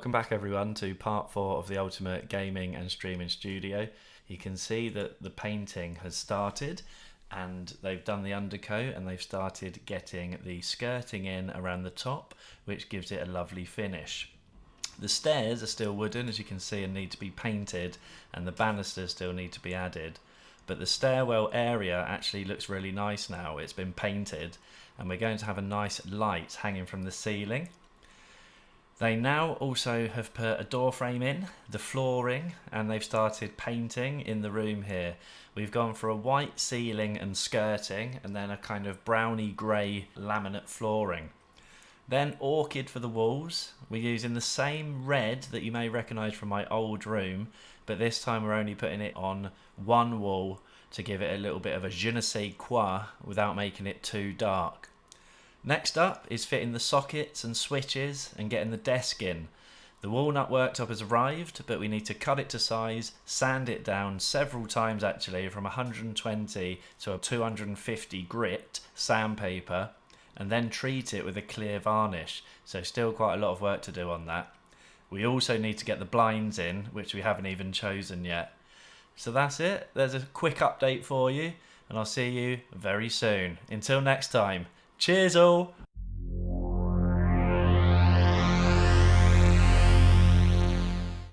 Welcome back everyone to part 4 of the Ultimate Gaming and Streaming Studio. You can see that the painting has started and they've done the undercoat and they've started getting the skirting in around the top, which gives it a lovely finish. The stairs are still wooden, as you can see, and need to be painted, and the banisters still need to be added. But the stairwell area actually looks really nice now. It's been painted and we're going to have a nice light hanging from the ceiling. They now also have put a door frame in, the flooring, and they've started painting in the room here. We've gone for a white ceiling and skirting, and then a kind of browny grey laminate flooring. Then orchid for the walls. We're using the same red that you may recognise from my old room, but this time we're only putting it on one wall to give it a little bit of a je ne sais quoi without making it too dark. Next up is fitting the sockets and switches and getting the desk in. The walnut worktop has arrived, but we need to cut it to size, sand it down several times actually, from 120 to a 250 grit sandpaper, and then treat it with a clear varnish. So still quite a lot of work to do on that. We also need to get the blinds in, which we haven't even chosen yet. So that's it. There's a quick update for you, and I'll see you very soon. Until next time. Cheers all!